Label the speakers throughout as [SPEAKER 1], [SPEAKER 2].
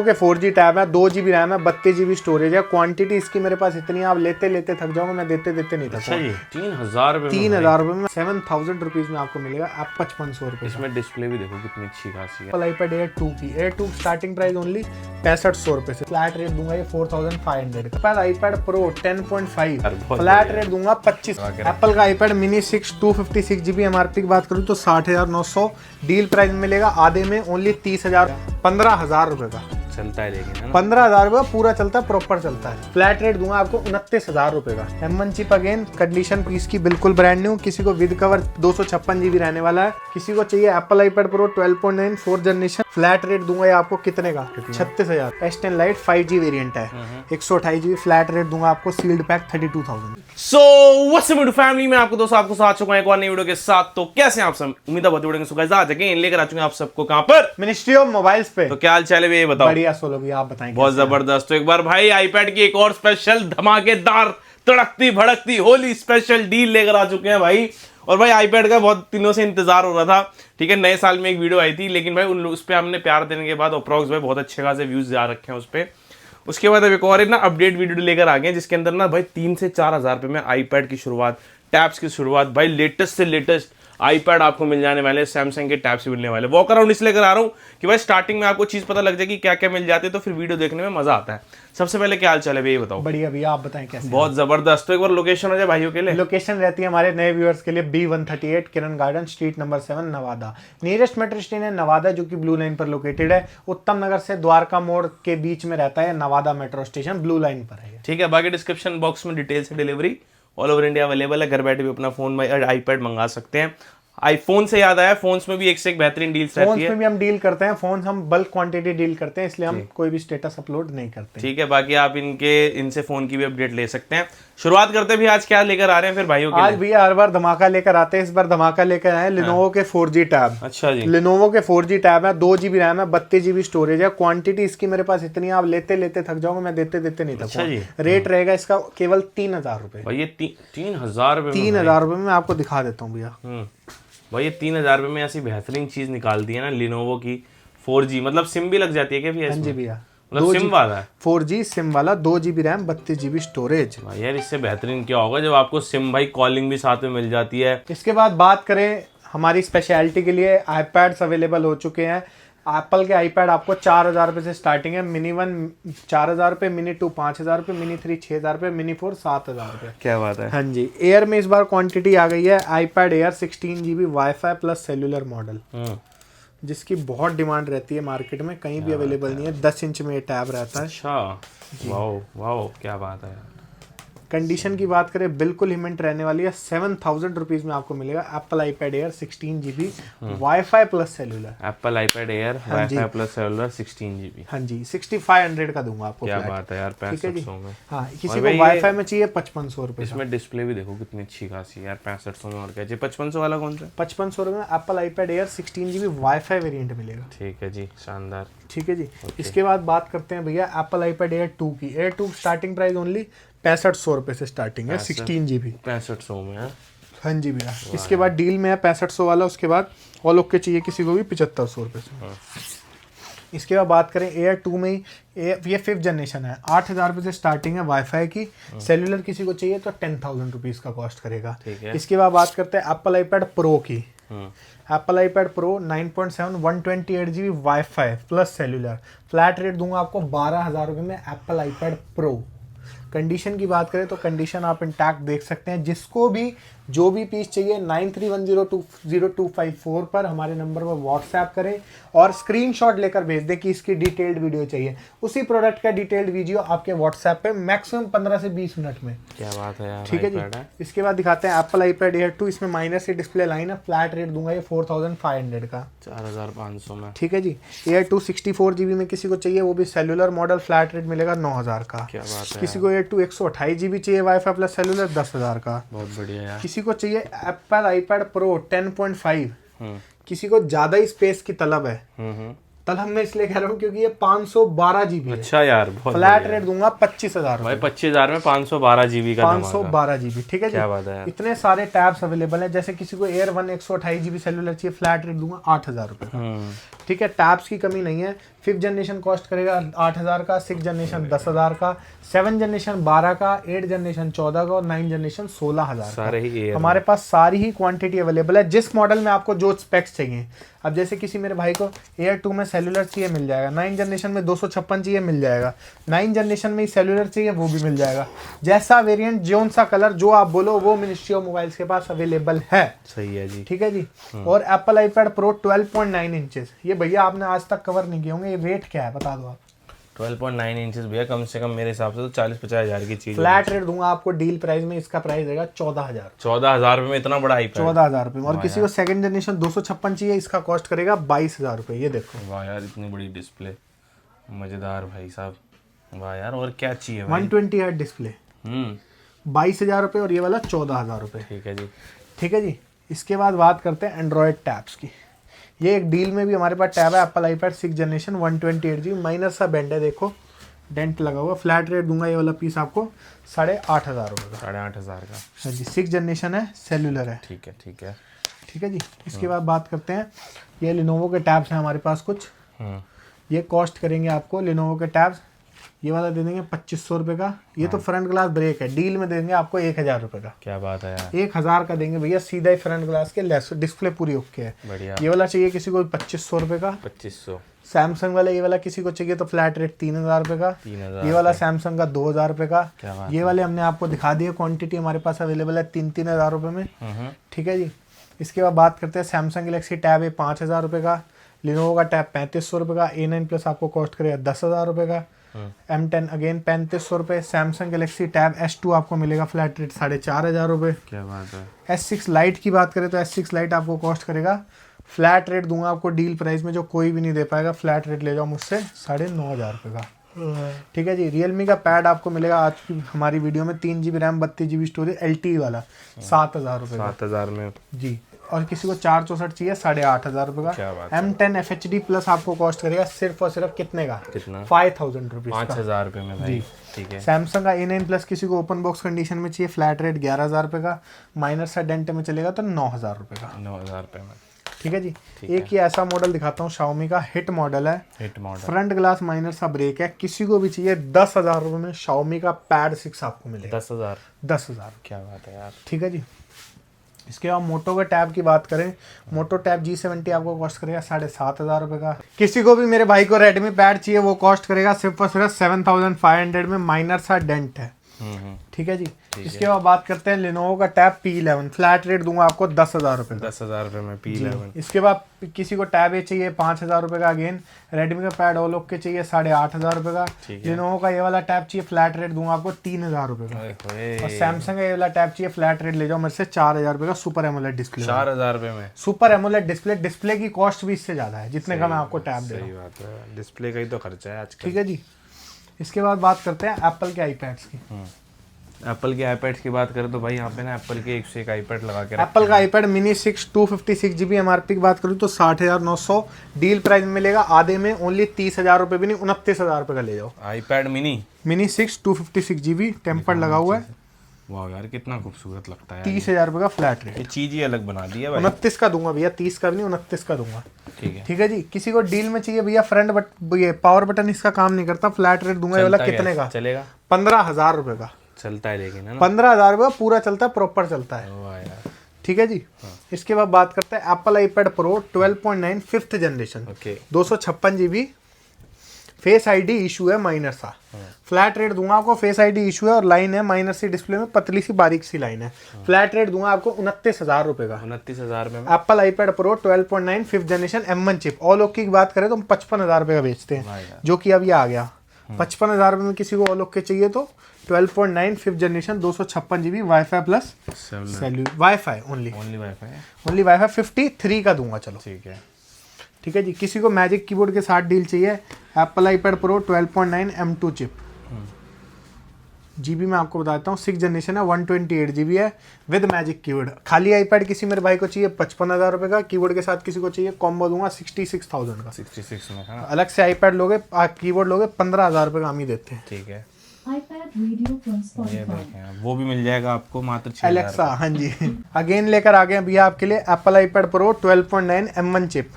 [SPEAKER 1] के 4G tab है, 2GB RAM है, 32GB स्टोरेज है। क्वांटिटी इसकी मेरे पास इतनी है, आप लेते लेते थक जाओगे, मैं देते देते नहीं
[SPEAKER 2] अच्छा
[SPEAKER 1] थकूंगा।
[SPEAKER 2] जी 3000 रुपये
[SPEAKER 1] 3000 रुपये में 7000 रुपीज में आपको मिलेगा, आप 5500 रुपये।
[SPEAKER 2] इसमें डिस्प्ले भी देखो कितनी अच्छी खासी है।
[SPEAKER 1] एप्पल आईपैड एयर 2 की एयर 2 स्टार्टिंग प्राइस ओनली 6500 रुपये से। फ्लैट रेट दूंगा ये 4500 का। Apple iPad pro 10.5 flat rate दूंगा 25। एप्पल का आईपैड मिनी 6 256GB MRP की बात करूँ तो 60,900 डील प्राइस मिलेगा, आधे में ओनली 30,000 15,000 रुपये का
[SPEAKER 2] चलता है लेकिन
[SPEAKER 1] 15,000 रुपये पूरा चलता है, प्रॉपर चलता है। फ्लैट रेट दूंगा आपको 29,000 रुपये का। M1 chip again condition piece की बिल्कुल ब्रांड न्यू, किसी को विद कवर 256GB रहने वाला है। किसी को चाहिए Apple iPad pro 12.9 4th generation. Flat rate दूंगा ये आपको कितने का 36,000। S10 लाइट 5G वेरिएंट है, 128GB। फ्लैट रेट दूंगा आपको sealed pack 32,000।
[SPEAKER 2] So WhatsApp family में आपको दोस्तों आपको साथ चुका है एक और नई वीडियो के साथ। तो कैसे हैं आप सब, उम्मीद है बहुत बढ़िया। सो गाइस आज अगेन लेकर आ चुके हैं आप सबको कहां पर,
[SPEAKER 1] मिनिस्ट्री ऑफ मोबाइल्स पे।
[SPEAKER 2] तो क्या हाल चाल है ये बताओ।
[SPEAKER 1] बढ़िया सोलो भी आप बताएं।
[SPEAKER 2] बहुत जबरदस्त। तो एक बार भाई आईपैड की एक और स्पेशल धमाकेदार तड़कती भड़कती होली स्पेशल डील लेकर आ चुके हैं भाई। और भाई आईपैड का बहुत दिनों से इंतजार हो रहा था, ठीक है। नए साल में एक वीडियो आई थी, लेकिन भाई उस पर हमने प्यार देने के बाद अप्रॉक्स भाई बहुत अच्छे खासे व्यूज जा रखे हैं उस पर। उसके बाद अब एक और ना अपडेट वीडियो लेकर आ गए, जिसके अंदर ना भाई 3 से 4,000 रुपये में आईपैड की शुरुआत, टैब्स की शुरुआत, भाई लेटेस्ट से लेटेस्ट आईपैड आपको मिल जाने वाले, सैमसंग के टैब से मिलने वाले। वॉक अराउंड इसलिए करा रहा हूँ कि भाई स्टार्टिंग में आपको चीज पता लग जाएगी क्या क्या मिल जाते हैं, तो फिर वीडियो देखने में मजा आता है। सबसे पहले क्या हाल चाल है ये बताओ।
[SPEAKER 1] बढ़िया भैया आप बताएं कैसे।
[SPEAKER 2] बहुत जबरदस्त। तो एक बार लोकेशन हो जाए भाइयों के लिए।
[SPEAKER 1] लोकेशन रहती है हमारे नए व्यूअर्स के लिए B138 Kiran garden street number 7 Nawada. Nearest metro station है नवादा, जो कि ब्लू लाइन पर लोकेटेड है। उत्तम नगर से द्वारका मोड़ के बीच में रहता है Nawada metro station, blue line पर है।
[SPEAKER 2] ठीक है, बाकी डिस्क्रिप्शन बॉक्स में डिटेल से delivery all over India available है। घर बैठे भी अपना फोन आईपैड मंगा सकते हैं। आईफोन से याद आया, फोन्स में भी एक से एक बेहतरीन डील्स रहती है।
[SPEAKER 1] फोन्स में भी हम डील करते हैं, फोन्स हम बल्क क्वांटिटी डील करते हैं, इसलिए हम कोई भी स्टेटस अपलोड नहीं करते।
[SPEAKER 2] ठीक है, बाकी आप इनसे फोन की भी अपडेट ले सकते हैं। शुरुआत करते भी आज क्या लेकर आ रहे हैं फिर भाइयों के लिए।
[SPEAKER 1] आज भैया हर बार धमाका लेकर आते हैं, इस बार धमाका लेकर आए लिनोवो के 4G टैब।
[SPEAKER 2] अच्छा जी,
[SPEAKER 1] लिनोवो के 4G टैब है, 2GB रैम है, 32GB स्टोरेज है। क्वांटिटी इसकी मेरे पास इतनी है, आप लेते लेते थक जाओगे, मैं देते देते नहीं
[SPEAKER 2] अच्छा जी।
[SPEAKER 1] थकूंगा। रेट रहेगा इसका केवल 3,000 रुपये।
[SPEAKER 2] भाई ये 3,000 रुपये
[SPEAKER 1] 3,000 रुपये में आपको दिखा देता हूँ भैया।
[SPEAKER 2] भाई ये 3,000 रुपये में ऐसी बेहतरीन चीज निकाल दी है ना लिनोवो की 4G, मतलब सिम भी लग जाती है क्या भैया?
[SPEAKER 1] हाँ जी भैया,
[SPEAKER 2] मतलब सिम वाला है
[SPEAKER 1] 4G सिम वाला, 2GB रैम, 32GB स्टोरेज।
[SPEAKER 2] भाई यार इससे बेहतरीन क्या होगा जब आपको सिम भाई कॉलिंग भी साथ में मिल जाती है।
[SPEAKER 1] इसके बाद बात करें हमारी स्पेशलिटी के लिए, आईपैड्स अवेलेबल हो चुके हैं। एप्पल के आईपैड आपको 4,000 रुपये से स्टार्टिंग है। मिनी 1 4,000 रुपये, मिनी 2 5,000 रुपये, मिनी 3 6,000 रुपये, मिनी 4 7,000 रुपये।
[SPEAKER 2] क्या बात है।
[SPEAKER 1] हाँ जी, एयर में इस बार क्वांटिटी आ गई है। IPad air 16GB wifi plus cellular model, जिसकी बहुत डिमांड रहती है मार्केट में, कहीं भी अवेलेबल नहीं है। 10 इंच में ये टैब रहता है।
[SPEAKER 2] अच्छा, वाओ वाओ क्या बात है यार।
[SPEAKER 1] कंडीशन की बात करें बिल्कुल ही मिंट रहने वाली है। 7,000 रुपीज में आपको मिलेगा Apple iPad air 16GB wifi plus cellular.
[SPEAKER 2] Apple iPad air wifi plus cellular 16GB।
[SPEAKER 1] हाँ जी, 6500 का दूंगा आपको।
[SPEAKER 2] क्या बात है यार, 6500 में।
[SPEAKER 1] हाँ, किसी को वाईफाई में चाहिए 5500 रुपये।
[SPEAKER 2] इसमें डिस्प्ले भी देखो कितनी अच्छी खासी यार, 6500 में। और क्या चाहिए? 5500 वाला कौन सा?
[SPEAKER 1] 5500 रुपये में Apple iPad air 16GB wifi variant मिलेगा।
[SPEAKER 2] ठीक है जी, शानदार।
[SPEAKER 1] ठीक है जी। इसके बाद बात करते हैं भैया एप्पल आईपैड एयर 2 की। एयर 2 स्टार्टिंग प्राइस ओनली 6500 रुपये से स्टार्टिंग है, 16GB।
[SPEAKER 2] 6500 में है।
[SPEAKER 1] हाँ जी भैया। इसके बाद डील में है 6500 वाला। उसके बाद ऑल ओके चाहिए किसी को भी 7500 रुपये से। इसके बाद बात करें एयर 2 में ही, ये 5th जनरेशन है, 8,000 रुपये से स्टार्टिंग है वाईफाई की। सेलुलर किसी को चाहिए तो 10,000 रुपीज़ का कॉस्ट करेगा। इसके बाद बात करते हैं एप्पल आईपैड प्रो की। Apple iPad pro 9.7 128GB wifi plus cellular. Flat rate दूंगा आपको 12,000 रुपये में एप्पल आईपैड प्रो। कंडीशन की बात करें तो कंडीशन आप इंटैक्ट देख सकते हैं। जिसको भी जो भी पीस चाहिए 9310200254 पर हमारे नंबर पर व्हाट्सएप करें और स्क्रीनशॉट लेकर भेज दें कि इसकी डिटेल्ड वीडियो चाहिए। उसी प्रोडक्ट का डिटेल्ड वीडियो आपके व्हाट्सएप पे मैक्सिमम 15 से 20 मिनट में।
[SPEAKER 2] क्या बात है यार।
[SPEAKER 1] ठीक है जी। इसके बाद दिखाते हैं एप्पल आईपैड एयर 2। इसमें माइनस से डिस्प्ले लाइन है। फ्लैट रेट दूंगा ये 4500 का,
[SPEAKER 2] 4500 में।
[SPEAKER 1] ठीक है जी। एयर 2 64GB में किसी को चाहिए, वो भी सेलुलर मॉडल। फ्लैट रेट मिलेगा 9,000 का।
[SPEAKER 2] क्या बात है।
[SPEAKER 1] किसी को एयर 2 128GB चाहिए वाईफाई प्लस सेलुलर, 10,000 का।
[SPEAKER 2] बहुत बढ़िया यार।
[SPEAKER 1] किसी को चाहिए एप्पल आईपैड प्रो 10.5, किसी को ज्यादा ही स्पेस की तलब है। तलब मैं इसलिए कह रहा हूँ क्योंकि ये 512GB है।
[SPEAKER 2] अच्छा यार, बहुत
[SPEAKER 1] फ्लैट रेट दूंगा 25,000
[SPEAKER 2] भाई 25,000 में 512GB का
[SPEAKER 1] 512GB। ठीक है जी।
[SPEAKER 2] क्या बात है यार।
[SPEAKER 1] इतने सारे टैब्स अवेलेबल है। जैसे किसी को एयर 1 128GB सेलुलर चाहिए, फ्लैट रेट दूंगा 8,000 रुपये का। ठीक है, टैब्स की कमी नहीं है। 5th जनरेशन कॉस्ट करेगा 8,000 का, 6th जनरेशन 10,000 का, 7th जनरेशन 12 का, 8th जनरेशन 14 का और 9th जनरेशन 16,000
[SPEAKER 2] सारे ही Air
[SPEAKER 1] हमारे पास सारी ही क्वांटिटी अवेलेबल है। जिस मॉडल में आपको जो स्पेक्स चाहिए, अब जैसे किसी मेरे भाई को Air 2 में सेलुलर चाहिए मिल जाएगा, 9th जनरेशन में 256 चाहिए मिल जाएगा, 9th जनरेशन में सेलुलर चाहिए वो भी मिल जाएगा। जैसा वेरिएंट, जौन सा कलर जो आप बोलो वो मिनिस्ट्री ऑफ मोबाइल्स के पास अवेलेबल है।
[SPEAKER 2] सही है जी।
[SPEAKER 1] ठीक है जी। और एप्पल आईपैड प्रो 12.9 इंचेस, ये भैया आपने आज तक कवर नहीं किए होंगे, ये रेट क्या है बता दो आप।
[SPEAKER 2] 12.9 इंचेस भैया, कम से कम मेरे हिसाब से तो 40-50 हज़ार की चीज।
[SPEAKER 1] फ्लैट रेट दूंगा आपको डील प्राइस में, इसका प्राइस रहेगा 14,000।
[SPEAKER 2] 14,000 रुपये में इतना बड़ा iPad?
[SPEAKER 1] 14,000 रुपये। और किसी को 2nd जनरेशन 256 चाहिए, इसका कॉस्ट करेगा 22,000 रुपये। ये देखो,
[SPEAKER 2] वाह यार, इतनी बड़ी डिस्प्ले, मजेदार भाई साहब, वाह यार। और क्या चाहिए भाई?
[SPEAKER 1] 120 हर्ट्ज डिस्प्ले, 22,000 रुपये और ये वाला 14,000 रुपये।
[SPEAKER 2] ठीक है जी।
[SPEAKER 1] ठीक है जी। इसके बाद बात करते हैं एंड्रॉयड टैब्स की। ये एक डील में भी हमारे पास टैब है, Apple iPad 6th generation 128GB, minor सा बैंड है, देखो डेंट लगा हुआ। फ्लैट रेट दूंगा ये वाला पीस आपको 8,500 रुपये का।
[SPEAKER 2] 8,500 का।
[SPEAKER 1] हाँ जी। 6th जनरेशन है, सेलुलर है।
[SPEAKER 2] ठीक है, ठीक है।
[SPEAKER 1] ठीक है जी। इसके बाद बात करते हैं, ये लिनोवो के टैब्स हैं हमारे पास कुछ। ये कॉस्ट करेंगे आपको लिनोवो के टैब्स, ये वाला दे देंगे 2,500 रुपये का। ये तो फ्रंट ग्लास ब्रेक है, डील में देंगे आपको 1,000 रुपये का।
[SPEAKER 2] क्या बात है यार।
[SPEAKER 1] 1,000 का देंगे भैया, सीधा ही फ्रंट ग्लास के लेस, डिस्प्ले पूरी ओके है।
[SPEAKER 2] बढ़िया।
[SPEAKER 1] ये वाला चाहिए किसी को 2,500 रुपये का।
[SPEAKER 2] 2,500।
[SPEAKER 1] सैमसंग वाला ये वाला किसी को चाहिए तो फ्लैट रेट 3,000 रुपये का।
[SPEAKER 2] 3,000।
[SPEAKER 1] ये वाला सैमसंग का 2,000 रुपये का।
[SPEAKER 2] क्या बात
[SPEAKER 1] ये वाले हमने आपको दिखा दिए, क्वांटिटी हमारे पास अवेलेबल है 3,000 रुपये में। ठीक है जी। इसके बाद बात करते हैं सैमसंग गैलेक्सी टैब है 5,000 रुपये का, लिनोवो का टैब 3,500 रुपये का, A9 प्लस आपको कॉस्ट करेगा 10,000 रुपये का, M10 अगेन 3,500 रुपये। सैमसंग गैलेक्सी टैब S2 आपको मिलेगा फ्लैट रेट 4,500 रुपये।
[SPEAKER 2] क्या बात है।
[SPEAKER 1] S6 लाइट की बात करें तो S6 लाइट आपको कॉस्ट करेगा, फ्लैट रेट दूंगा आपको डील प्राइस में, जो कोई भी नहीं दे पाएगा, फ्लैट रेट ले जाओ मुझसे 9,500 रुपये का। ठीक है जी। रियलमी का पैड आपको मिलेगा आज की हमारी वीडियो में 3GB RAM 32GB storage LTE वाला 7,000 रुपये का।
[SPEAKER 2] 7,000 में
[SPEAKER 1] जी। और किसी को 464 चाहिए 8,500 रुपये
[SPEAKER 2] क्या
[SPEAKER 1] का।
[SPEAKER 2] बात है।
[SPEAKER 1] M10 FHD प्लस आपको कॉस्ट करेगा सिर्फ और सिर्फ कितने का?
[SPEAKER 2] कितना?
[SPEAKER 1] 5,000 रुपीज़ का।
[SPEAKER 2] 5,000 रुपये में भाई। ठीक है।
[SPEAKER 1] सैमसंग का A9 प्लस किसी को ओपन बॉक्स कंडीशन में चाहिए, फ्लैट रेट 11,000 रुपये का, माइनर सा डेंट में चलेगा तो 9,000 रुपये का।
[SPEAKER 2] 9,000 रुपये में।
[SPEAKER 1] ठीक है जी। एक ही ऐसा मॉडल दिखाता हूँ, Xiaomi का हिट मॉडल है,
[SPEAKER 2] hit model,
[SPEAKER 1] front glass minor सा ब्रेक है, किसी को भी चाहिए 10,000 रुपये में Xiaomi का पैड 6 आपको मिलेगा।
[SPEAKER 2] 10,000।
[SPEAKER 1] 10,000।
[SPEAKER 2] क्या बात है यार।
[SPEAKER 1] ठीक है जी। इसके बाद मोटो के टैब की बात करें, मोटो टैब G70 आपको कॉस्ट करेगा 7,500 रुपये का। किसी को भी मेरे भाई को रेडमी पैड चाहिए, वो कॉस्ट करेगा सिर्फ और सिर्फ 7,500 में, माइनर सा डेंट है। ठीक है जी। इसके बाद बात करते हैं लिनोवो का टैब P11, फ्लैट रेट दूंगा आपको 10,000 रुपये का।
[SPEAKER 2] 10,000 रुपये में P11।
[SPEAKER 1] इसके बाद किसी को टैब ए चाहिए 5,000 रुपये का, अगेन रेडमी का पैड ऑल ओके चाहिए 8,500 रुपये का। लिनोवो का ये वाला टैब चाहिए, फ्लैट रेट दूंगा आपको 3,000 रुपये का। और सैमसंग का ये वाला टैब चाहिए, फ्लैट रेट ले जाओ मेरे से 4,000 रुपये का, सुपर एमोलेड डिस्प्ले।
[SPEAKER 2] 4,000 रुपये में
[SPEAKER 1] सुपर एमोलेड डिस्प्ले, डिस्प्ले की कॉस्ट भी इससे ज्यादा है जितने का मैं आपको टैब दे रहा हूँ।
[SPEAKER 2] सही बात है, डिस्प्ले का ही तो खर्चा है आजकल।
[SPEAKER 1] ठीक है जी। इसके बाद बात करते हैं एप्पल के आईपैड्स की।
[SPEAKER 2] एप्पल के आईपैड्स की बात करें तो भाई यहाँ पे ना एप्पल के 101 आईपैड लगा के
[SPEAKER 1] एप्पल का आईपैड मिनी 6 256GB MRP की बात करूँ तो 60,900, डील प्राइस में मिलेगा आधे में, ओनली 30,000 रुपये भी नहीं, 29,000 रुपये का ले जाओ।
[SPEAKER 2] आईपैड मिनी 6
[SPEAKER 1] 256GB टेम्पर्ड लगा हुआ है।
[SPEAKER 2] वाह यार, कितना खूबसूरत लगता है।
[SPEAKER 1] 30,000 रुपये का फ्लैट रेट।
[SPEAKER 2] ये चीज ही अलग बना दी है भाई।
[SPEAKER 1] 29 का दूंगा भैया, 30 का भी नहीं, 29 का दूंगा।
[SPEAKER 2] ठीक है।
[SPEAKER 1] ठीक है जी। किसी को डील में चाहिए भैया, फ्रंट ये पावर बटन इसका काम नहीं करता, फ्लैट रेट दूंगा ये वाला कितने का?
[SPEAKER 2] चलेगा
[SPEAKER 1] 15,000 रुपये का।
[SPEAKER 2] चलता है लेकिन, है ना?
[SPEAKER 1] 15,000 रुपये पूरा चलता है, प्रॉपर चलता है।
[SPEAKER 2] वाह यार।
[SPEAKER 1] ठीक है जी। इसके बाद बात करते हैं Apple iPad pro 12.9 5th generation,
[SPEAKER 2] okay.
[SPEAKER 1] 256GB, face ID issue है माइनर सा, फ्लैट रेट दूंगा आपको, फेस आईडी इशू है और लाइन है माइनर सी डिस्प्ले में, पतली सी बारीक सी लाइन है, फ्लैट रेट दूंगा आपको 29,000 रुपये का।
[SPEAKER 2] 29,000 में
[SPEAKER 1] Apple iPad pro 12.9 5th generation M1 chip, all okay की बात करें तो हम 55,000 रुपये का बेचते हैं, जो कि अब ये आ गया। 55,000 रुपये में किसी को ऑल ओके चाहिए तो 12.9 5th generation 256GB, wifi plus wifi
[SPEAKER 2] only
[SPEAKER 1] wifi 53 का दूंगा। चलो
[SPEAKER 2] ठीक है।
[SPEAKER 1] ठीक है जी। किसी को मैजिक कीबोर्ड के साथ डील चाहिए, Apple iPad pro 12.9 M2 chip, GB में आपको बताता हूँ 6th जनरेशन है, 128GB है विद मैजिक कीबोर्ड। खाली आईपैड किसी मेरे भाई को चाहिए 55,000 रुपये का, कीबोर्ड के साथ किसी को चाहिए कॉम्बो दूंगा 66,000 का।
[SPEAKER 2] 66 में है ना?
[SPEAKER 1] अलग से आईपैड लोगे, कीबोर्ड लोगे 15,000 रुपये का हम ही देते हैं।
[SPEAKER 2] ठीक है।
[SPEAKER 3] iPad वीडियो फ्रॉम
[SPEAKER 2] ये
[SPEAKER 3] Spotify।
[SPEAKER 2] देखें, वो भी मिल जाएगा आपको मात्र 6,000।
[SPEAKER 1] एलेक्सा, हाँ जी। अगेन लेकर आ गए भैया आपके लिए Apple iPad pro 12.9 M1 chip,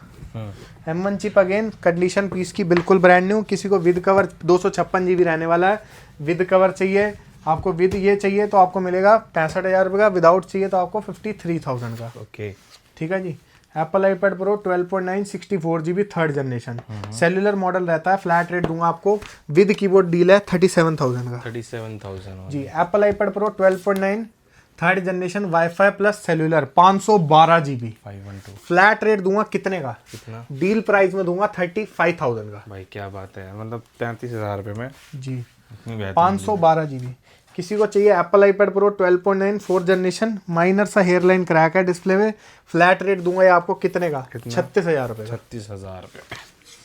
[SPEAKER 1] M1 chip again condition piece की बिल्कुल ब्रांड न्यू। किसी को विद कवर 256 GB रहने वाला है, विद कवर चाहिए आपको, विद ये चाहिए तो आपको मिलेगा 65,000 रुपये का, विदाउट चाहिए तो आपको 53,000 का।
[SPEAKER 2] ओके
[SPEAKER 1] ठीक है जी। Apple iPad pro 12.9 64 GB third generation cellular model रहता है। फ्लैट रेट दूंगा आपको, विद कीबोर्ड डील है 37,000 का।
[SPEAKER 2] 37,000
[SPEAKER 1] जी। Apple iPad pro 12.9 third generation wifi plus cellular 512 GB
[SPEAKER 2] 512
[SPEAKER 1] flat rate दूंगा कितने का?
[SPEAKER 2] कितना?
[SPEAKER 1] डील प्राइस में दूंगा 35,000 का।
[SPEAKER 2] भाई क्या बात है, मतलब 33,000 रुपये में
[SPEAKER 1] जी।
[SPEAKER 2] इतनी बेहतरीन
[SPEAKER 1] 512 GB। किसी को चाहिए Apple iPad pro 12.9 fourth generation, minor सा हेयरलाइन क्रैक है डिस्प्ले में, फ्लैट रेट दूंगा ये आपको कितने का? 36,000 रुपये।
[SPEAKER 2] 36,000 रुपये।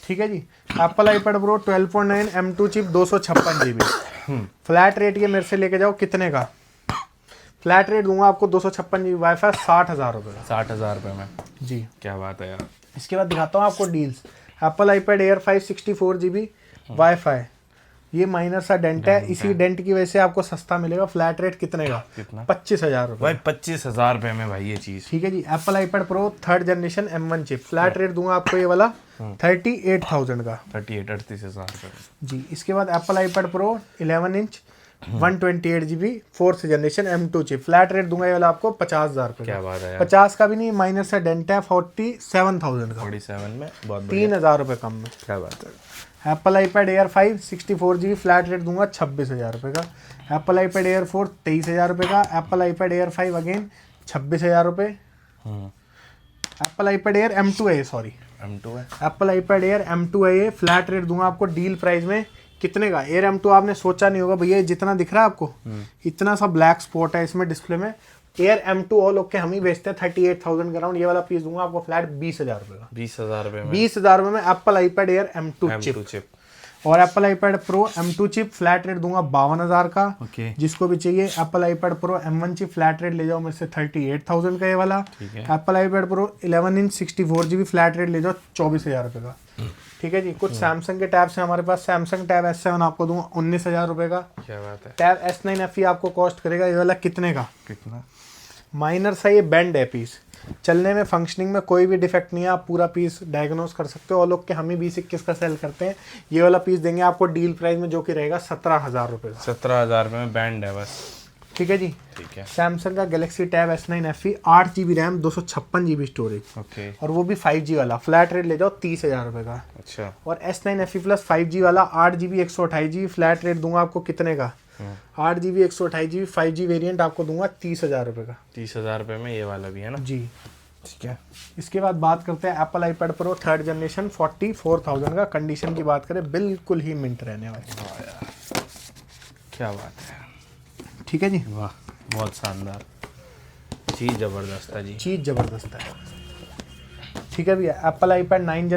[SPEAKER 1] ठीक है जी। Apple iPad pro 12.9 M2 chip 256 GB flat rate ये मेरे से लेके जाओ कितने का? फ्लैट रेट दूंगा आपको 256 GB वाईफाई 60,000 रुपये का।
[SPEAKER 2] 60,000 रुपये में।
[SPEAKER 1] जी।
[SPEAKER 2] क्या बात है यार।
[SPEAKER 1] इसके बाद दिखाता हूँ आपको deals. Apple iPad air 5 64 GB wifi, ये माइनर सा डेंट है, इसी डेंट की वजह से आपको सस्ता मिलेगा। फ्लैट रेट कितने का?
[SPEAKER 2] कितना?
[SPEAKER 1] 25,000 रुपये।
[SPEAKER 2] भाई 25,000 रुपये में भाई ये चीज़।
[SPEAKER 1] ठीक है जी। Apple iPad pro third generation M1 chip, flat rate दूंगा आपको ये वाला 38,000 का।
[SPEAKER 2] 38,000 रुपये।
[SPEAKER 1] जी। इसके बाद Apple iPad pro 11 inch 128 GB fourth generation M2 chip, flat rate दूंगा ये वाला आपको 50,000 रुपये।
[SPEAKER 2] क्या बात है यार।
[SPEAKER 1] 50 का भी नहीं, माइनर से डेंट है, 47,000 का।
[SPEAKER 2] 47 में बहुत
[SPEAKER 1] 3,000 रुपये कम में।
[SPEAKER 2] क्या बात है।
[SPEAKER 1] Apple iPad air 5 64 GB flat rate दूंगा 26,000 रुपये का। एप्पल आईपैड एयर 4 23,000 रुपये का। एप्पल आईपैड एयर 5 अगेन 26,000 रुपये। एप्पल आईपैड एयर M2 है, सॉरी
[SPEAKER 2] M2 है।
[SPEAKER 1] एप्पल आईपैड एयर M2 है ये, फ्लैट रेट दूंगा आपको डील प्राइस में कितने का? एयर M2 आपने सोचा नहीं होगा भैया जितना दिख रहा है आपको, इतना सा ब्लैक स्पॉट है इसमें डिस्प्ले में। एयर M2 और लोग के हम ही बेचते हैं 38,000 का राउंड। ये वाला पीस दूंगा आपको फ्लैट 20,000 रुपये का।
[SPEAKER 2] 20,000 रुपये में।
[SPEAKER 1] 20,000 रुपये में Apple iPad air M2 chip. और Apple iPad pro M2 chip flat rate दूंगा 52,000 का।
[SPEAKER 2] ओके।
[SPEAKER 1] जिसको भी चाहिए Apple iPad pro M1 chip flat rate ले जाओ मेरे से 38,000 का ये वाला।
[SPEAKER 2] ठीक है।
[SPEAKER 1] Apple iPad pro 11 inch 64 GB flat rate ले जाओ 24,000 रुपये का। ठीक है जी। कुछ सैमसंग के टैब्स हैं हमारे पास। सैमसंग टैब S7 आपको दूंगा 19,000 रुपये का।
[SPEAKER 2] क्या बात है।
[SPEAKER 1] टैब S9 FE आपको कॉस्ट करेगा ये वाला कितने का?
[SPEAKER 2] कितना?
[SPEAKER 1] माइनर सा ये बेंड है पीस, चलने में फंक्शनिंग में कोई भी डिफेक्ट नहीं है, आप पूरा पीस डायग्नोस कर सकते हो। और लोग के हम ही 20-21 का सेल करते हैं। ये वाला पीस देंगे आपको डील प्राइस में जो कि रहेगा 17,000 रुपये का।
[SPEAKER 2] 17,000 रुपये में बैंड है बस।
[SPEAKER 1] ठीक है जी।
[SPEAKER 2] ठीक है।
[SPEAKER 1] सैमसंग का Galaxy tab S9 FE 8 GB RAM 256 GB storage,
[SPEAKER 2] okay.
[SPEAKER 1] और वो भी 5G वाला, फ्लैट रेट ले जाओ 30,000 रुपये का।
[SPEAKER 2] अच्छा।
[SPEAKER 1] और S9 FE प्लस 5G वाला 8 GB 128 GB फ्लैट रेट दूंगा आपको कितने का? 8 GB 128 GB 5G वेरिएंट आपको दूंगा 30,000 रुपये का।
[SPEAKER 2] 30,000 रुपये में ये वाला भी है ना?
[SPEAKER 1] जी।
[SPEAKER 2] ठीक है।
[SPEAKER 1] इसके बाद बात करते हैं Apple iPad pro third generation 44,000 का। कंडीशन की बात करें बिल्कुल ही मिंट रहने वाली।
[SPEAKER 2] वाह यार, क्या बात है।
[SPEAKER 1] ठीक है जी।
[SPEAKER 2] वाह, बहुत शानदार चीज़, ज़बरदस्त है जी।
[SPEAKER 1] चीज़ ज़बरदस्त है। ठीक है भैया। एप्पल आईपैड 8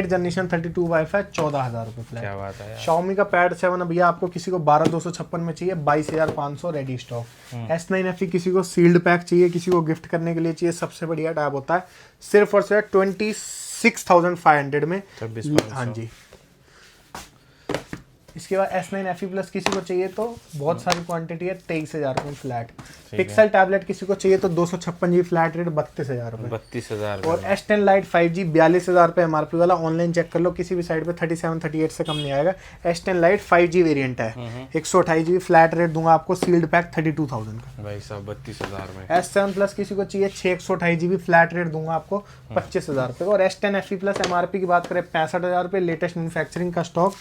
[SPEAKER 1] जनरेशन 32 वाईफाई 14,000 रुपये फ्लैट।
[SPEAKER 2] क्या बात है यार।
[SPEAKER 1] Xiaomi का पैड 7 भैया आपको किसी को 12,256 में चाहिए 22,500 रेडी स्टॉक। S9 FE किसी को सील्ड पैक चाहिए, किसी को गिफ्ट करने के लिए चाहिए, सबसे बढ़िया टैब होता है। सिर्फ और सिर्फ 26,500 में।
[SPEAKER 2] 26,500।
[SPEAKER 1] हाँ जी। इसके बाद S9 FE प्लस किसी को चाहिए तो बहुत सारी क्वांटिटी है 23,000 रुपये फ्लैट। पिक्सल टैबलेट किसी को चाहिए तो 256 GB फ्लैट रेट 32,000 रुपये।
[SPEAKER 2] 32,000।
[SPEAKER 1] और S10 Lite 5G 42,000 रुपये MRP वाला, ऑनलाइन चेक कर लो किसी भी साइट पे 37-38 से कम नहीं आएगा। S10 Lite 5G वेरिएंट है, 128 GB फ्लैट रेट दूंगा आपको सील्ड पैक 32,000 का।
[SPEAKER 2] भाई साहब 32,000 में।
[SPEAKER 1] S7 प्लस किसी को चाहिए 628 GB फ्लैट रेट दूंगा आपको 25,000 रुपये। और S10 FE प्लस MRP की बात करें 65,000 रुपये, लेटेस्ट मैन्युफैक्चरिंग का स्टॉक।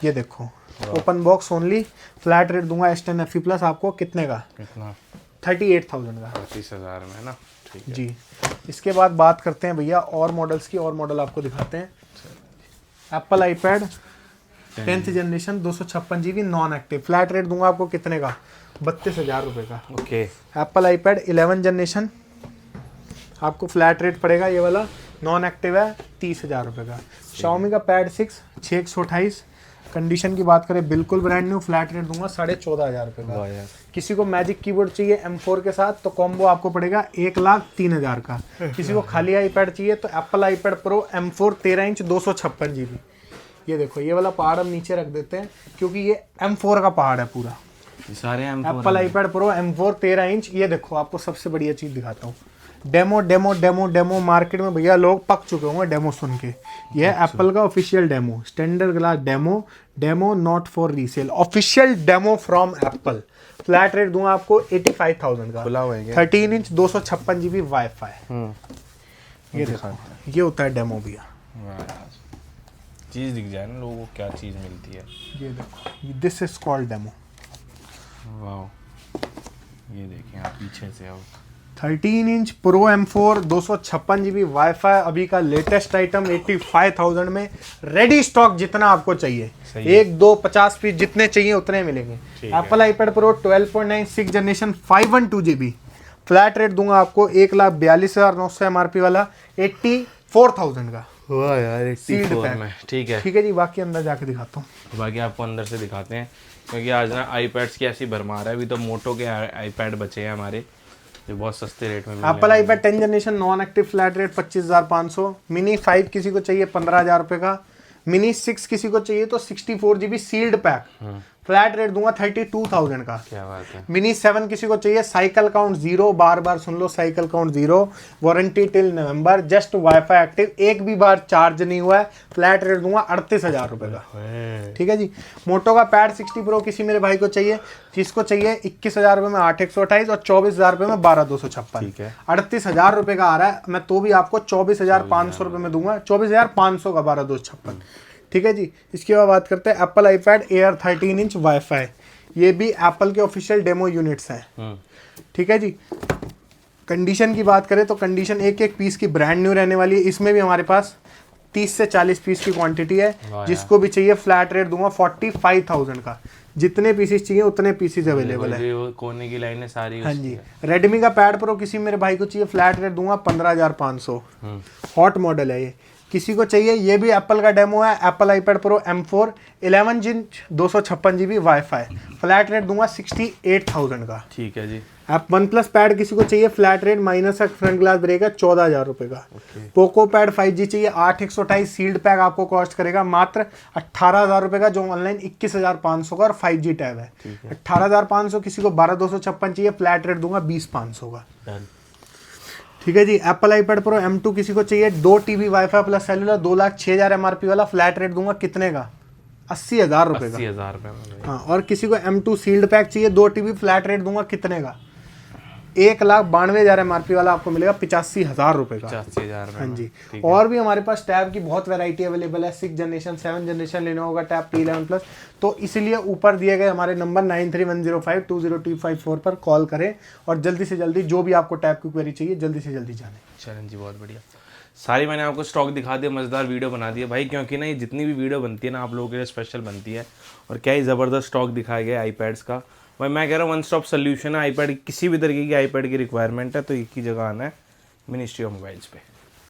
[SPEAKER 1] ये देखो open box only, flat rate दूंगा S10 FE प्लस आपको कितने का?
[SPEAKER 2] कितना?
[SPEAKER 1] 38,000 का।
[SPEAKER 2] 32,000 में ना? ठीक है
[SPEAKER 1] जी। इसके बाद बात करते हैं भैया और मॉडल्स की, और मॉडल आपको दिखाते हैं। Apple iPad 10th generation 256 GB non active, flat rate दूंगा आपको कितने का? 32,000 रुपये का।
[SPEAKER 2] ओके।
[SPEAKER 1] एप्पल आईपैड 11 जनरेशन आपको फ्लैट रेट पड़ेगा ये वाला, नॉन एक्टिव है 30,000 रुपये का। Xiaomi का पैड 6 628, कंडीशन की बात करें बिल्कुल ब्रांड न्यू, फ्लैट रेट दूंगा 14,500 रुपये का।
[SPEAKER 2] वाह यार।
[SPEAKER 1] किसी को मैजिक कीबोर्ड चाहिए M4 के साथ तो कॉम्बो आपको पड़ेगा 1,03,000 का। किसी को खाली आईपैड चाहिए तो Apple iPad pro M4 13 inch 256 GB। ये देखो ये वाला पहाड़ हम नीचे रख देते हैं क्योंकि ये M4 का पहाड़ है पूरा।
[SPEAKER 2] सारे
[SPEAKER 1] Apple iPad pro M4 13 inch. ये देखो आपको सबसे बढ़िया चीज़ दिखाता हूँ, demo demo demo demo market में भैया लोग पक चुके होंगे डेमो सुन के। ये है एप्पल का official demo, standard glass demo, demo not for resale, official demo from Apple. Flat rate दूंगा आपको 85,000 का,
[SPEAKER 2] खुला हुआ है क्या?
[SPEAKER 1] 13 इंच 256 GB वाईफाई। ये देखो, ये होता है डेमो भैया।
[SPEAKER 2] चीज दिख जाए ना लोगों को क्या चीज मिलती है।
[SPEAKER 1] ये देखो, दिस इज कॉल्ड डेमो।
[SPEAKER 2] वाह, ये देखें आप पीछे से अब
[SPEAKER 1] 13 inch pro M4 256 GB wifi, अभी का लेटेस्ट आइटम 85,000 में रेडी स्टॉक, जितना आपको चाहिए,
[SPEAKER 2] सही है।
[SPEAKER 1] 1 2 50 पीस जितने चाहिए उतने मिलेंगे।
[SPEAKER 2] ठीक है।
[SPEAKER 1] Apple iPad pro 12.9 6 generation 512 GB, flat rate दूंगा आपको 1,42,900 MRP वाला 84,000 का।
[SPEAKER 2] वाह यार,
[SPEAKER 1] Sealed
[SPEAKER 2] 84
[SPEAKER 1] pack।
[SPEAKER 2] में ठीक है।
[SPEAKER 1] ठीक है जी, बाकी अंदर जाके दिखाता हूँ।
[SPEAKER 2] बाकी आपको अंदर से दिखाते हैं, क्योंकि आज ना आईपैड्स की ऐसी भरमार है। अभी तो मोटो के आईपैड बचे हैं हमारे, जो बहुत सस्ते रेट में मिल रहे
[SPEAKER 1] एप्पल
[SPEAKER 2] हैं।
[SPEAKER 1] IPad 10 generation non active flat rate 25,500, mini 5 किसी को चाहिए 15,000 रुपये का, मिनी 6 किसी को चाहिए तो 64 GB sealed pack, flat rate दूंगा 32,000 का।
[SPEAKER 2] क्या बात है।
[SPEAKER 1] मिनी 7 किसी को चाहिए, साइकिल काउंट 0, बार बार सुन लो, cycle count 0, warranty till November, just wifi active, एक भी बार चार्ज नहीं हुआ है, फ्लैट रेट दूंगा 38,000 रुपये का। ठीक है जी। मोटो का पैड 60 प्रो किसी मेरे भाई को चाहिए, जिसको चाहिए 21,000 रुपये में 8/128 और 24,000 रुपये में 12/256।
[SPEAKER 2] ठीक है।
[SPEAKER 1] 38,000 रुपये का आ रहा है, मैं तो भी आपको 24,500 रुपये में दूंगा, 24,500 का 12/256। ठीक है जी। इसके बाद बात करते हैं Apple iPad air 13 inch wifi, ये भी एप्पल के ऑफिशियल डेमो यूनिट्स हैं। ठीक है जी। कंडीशन की बात करें तो कंडीशन एक एक पीस की ब्रांड न्यू रहने वाली है। इसमें भी हमारे पास 30 से 40 पीस की क्वांटिटी है। जिसको भी चाहिए फ्लैट रेट दूंगा 45,000 का, जितने पीसेस चाहिए उतने पीसेस अवेलेबल है।
[SPEAKER 2] वो कोने की लाइनें सारी
[SPEAKER 1] हाँ जी। रेडमी का पैड प्रो किसी मेरे भाई को चाहिए, फ्लैट रेट दूंगा 15,500, हॉट मॉडल है ये। किसी को चाहिए, ये भी एप्पल का डेमो है, Apple iPad pro M4 11 inch 256 GB wifi, flat rate दूंगा 68,000 का।
[SPEAKER 2] ठीक है जी।
[SPEAKER 1] आप वन प्लस पैड किसी को चाहिए, flat rate minus front glass break है 14,000 रुपये का। पोको पैड 5G चाहिए, 8/128 सील्ड पैक आपको कॉस्ट करेगा मात्र 18,000 रुपये का, जो ऑनलाइन 21,500 का और 5G टैब है। 18,500। किसी को 12/256 चाहिए, फ्लैट रेट दूंगा 20,500 का। ठीक है जी। एप्पल आईपैड प्रो M2 किसी को चाहिए, 2 TB wifi plus cellular, 2,06,000 MRP वाला, फ्लैट रेट दूंगा कितने का, 80,000 रुपये का।
[SPEAKER 2] 80,000 रुपये में।
[SPEAKER 1] हाँ। और किसी को M2 सील्ड पैक चाहिए, 2 TB, फ्लैट रेट दूंगा कितने का, 1,92,000 MRP वाला आपको मिलेगा 85,000 रुपये का।
[SPEAKER 2] 85,000
[SPEAKER 1] हाँ जी। और भी हमारे पास टैब की बहुत वैरायटी अवेलेबल है, 6 जनरेशन 7 जनरेशन लेनोवो का टैब P11 प्लस। तो इसलिए ऊपर दिए गए हमारे नंबर 9310520254 पर कॉल करें और जल्दी से जल्दी जो भी आपको टैब की क्वेरी चाहिए जल्दी से जल्दी जाने।
[SPEAKER 2] चलें जी, बहुत बढ़िया। सारी मैंने आपको स्टॉक दिखा दिया, मज़ेदार वीडियो बना दिया भाई, क्योंकि ना ये जितनी भी वीडियो बनती है ना आप लोगों के लिए स्पेशल बनती है। और क्या ही ज़बरदस्त स्टॉक दिखाया गया आईपैड्स का भाई। मैं कह रहा हूँ वन स्टॉप सोल्यूशन है आईपैड, किसी भी तरीके की आईपैड की रिक्वायरमेंट है तो एक ही जगह आना है, मिनिस्ट्री ऑफ मोबाइल्स पे।